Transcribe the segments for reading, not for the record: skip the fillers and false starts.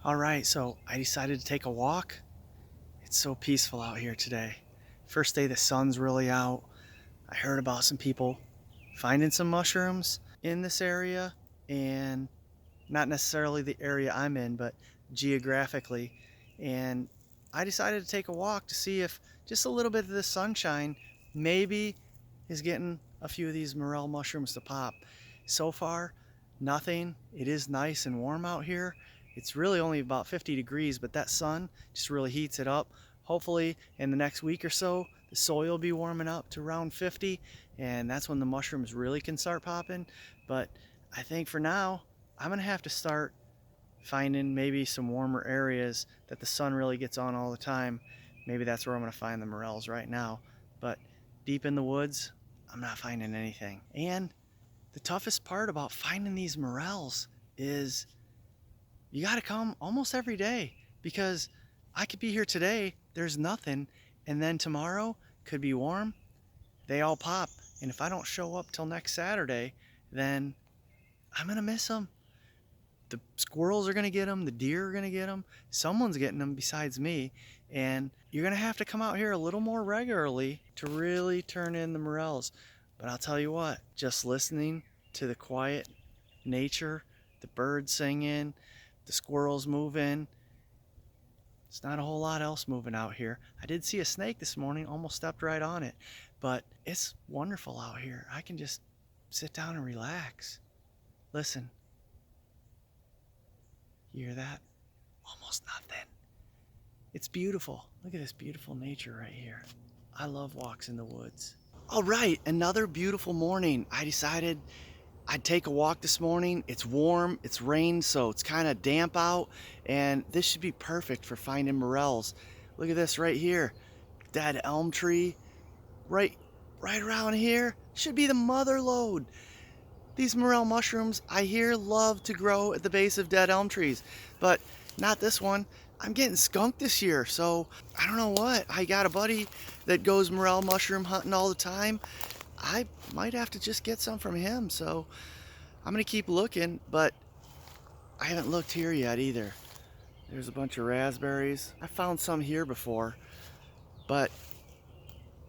All right, so I decided to take a walk. It's so peaceful out here today. First day the sun's really out. I heard about some people finding some mushrooms in this area, and not necessarily the area I'm in, but geographically. And I decided to take a walk to see if just a little bit of the sunshine maybe is getting a few of these morel mushrooms to pop. So far, nothing. It is nice and warm out here. It's really only about 50 degrees, but that sun just really heats it up. Hopefully in the next week or so, the soil will be warming up to around 50, and that's when the mushrooms really can start popping. But I think for now, I'm gonna have to start finding maybe some warmer areas that the sun really gets on all the time. Maybe that's where I'm gonna find the morels right now. But deep in the woods, I'm not finding anything. And the toughest part about finding these morels is you gotta come almost every day, because I could be here today, there's nothing, and then tomorrow could be warm, they all pop. And if I don't show up till next Saturday, then I'm gonna miss them. The squirrels are gonna get them, the deer are gonna get them, someone's getting them besides me, and you're gonna have to come out here a little more regularly to really turn in the morels. But I'll tell you what, just listening to the quiet nature, the birds singing, the squirrels moving, it's not a whole lot else moving out here. I did see a snake this morning, almost stepped right on it, but it's wonderful out here. I can just sit down and relax. Listen. You hear that? Almost nothing. It's beautiful. Look at this beautiful nature right here. I love walks in the woods. All right, another beautiful morning. I decided I'd take a walk this morning. It's warm, it's rained, so it's kind of damp out, and this should be perfect for finding morels. Look at this right here. Dead elm tree. Right around here should be the mother lode. These morel mushrooms, I hear, love to grow at the base of dead elm trees, but not this one. I'm getting skunked this year, so I don't know what. I got a buddy that goes morel mushroom hunting all the time. I might have to just get some from him, so I'm gonna keep looking, but I haven't looked here yet either. There's a bunch of raspberries. I found some here before, but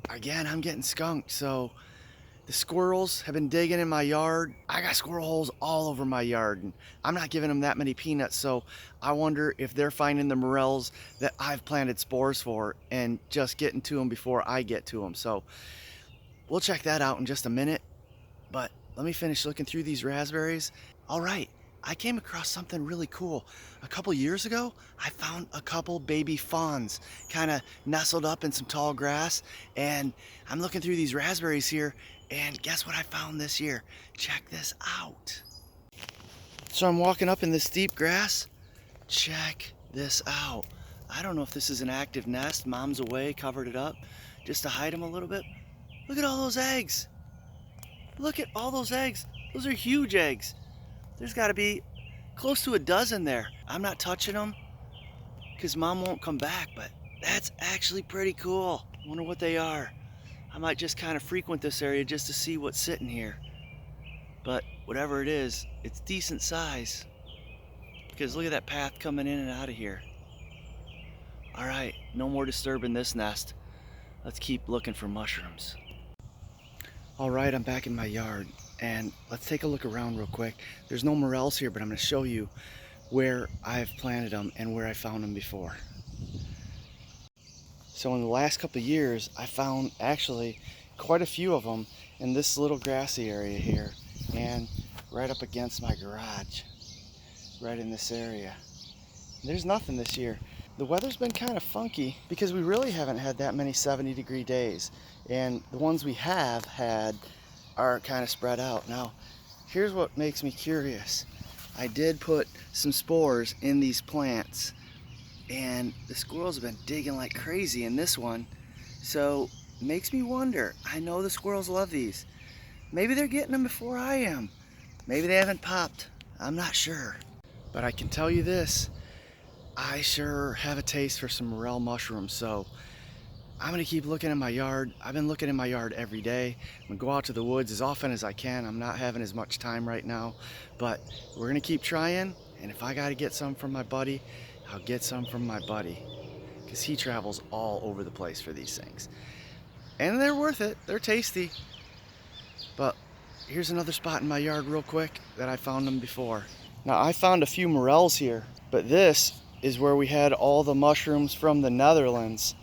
again, I'm getting skunked, so the squirrels have been digging in my yard. I got squirrel holes all over my yard, and I'm not giving them that many peanuts, so I wonder if they're finding the morels that I've planted spores for and just getting to them before I get to them. So we'll check that out in just a minute, but let me finish looking through these raspberries. All right, I came across something really cool. A couple years ago, I found a couple baby fawns kind of nestled up in some tall grass, and I'm looking through these raspberries here, and guess what I found this year? Check this out. So I'm walking up in this deep grass. Check this out. I don't know if this is an active nest. Mom's away, covered it up just to hide them a little bit. Look at all those eggs. Look at all those eggs. Those are huge eggs. There's got to be close to a dozen there. I'm not touching them because Mom won't come back, but that's actually pretty cool. Wonder what they are. I might just kind of frequent this area just to see what's sitting here. But whatever it is, it's decent size. Because look at that path coming in and out of here. All right, no more disturbing this nest. Let's keep looking for mushrooms. All right, I'm back in my yard, and let's take a look around real quick. There's no morels here, but I'm gonna show you where I've planted them and where I found them before. So in the last couple of years, I found actually quite a few of them in this little grassy area here, and right up against my garage, right in this area. There's nothing this year. The weather's been kind of funky because we really haven't had that many 70-degree days, and the ones we have had are kind of spread out. Now, here's what makes me curious. I did put some spores in these plants, and the squirrels have been digging like crazy in this one, so it makes me wonder. I know the squirrels love these. Maybe they're getting them before I am. Maybe they haven't popped. I'm not sure. But I can tell you this, I sure have a taste for some morel mushrooms, so I'm gonna keep looking in my yard. I've been looking in my yard every day. I'm gonna go out to the woods as often as I can. I'm not having as much time right now, but we're gonna keep trying, And if I gotta get some from my buddy, I'll get some from my buddy, because he travels all over the place for these things. And they're worth it, they're tasty. But here's another spot in my yard real quick that I found them before. Now I found a few morels here, but this is where we had all the mushrooms from the Netherlands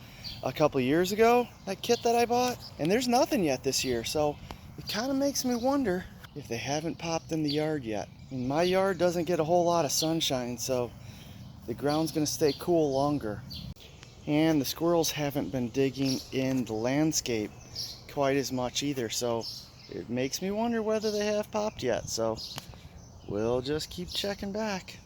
a couple years ago, that kit that I bought. And there's nothing yet this year, so it kind of makes me wonder if they haven't popped in the yard yet. And my yard doesn't get a whole lot of sunshine, so the ground's gonna stay cool longer. And the squirrels haven't been digging in the landscape quite as much either, so it makes me wonder whether they have popped yet. So we'll just keep checking back.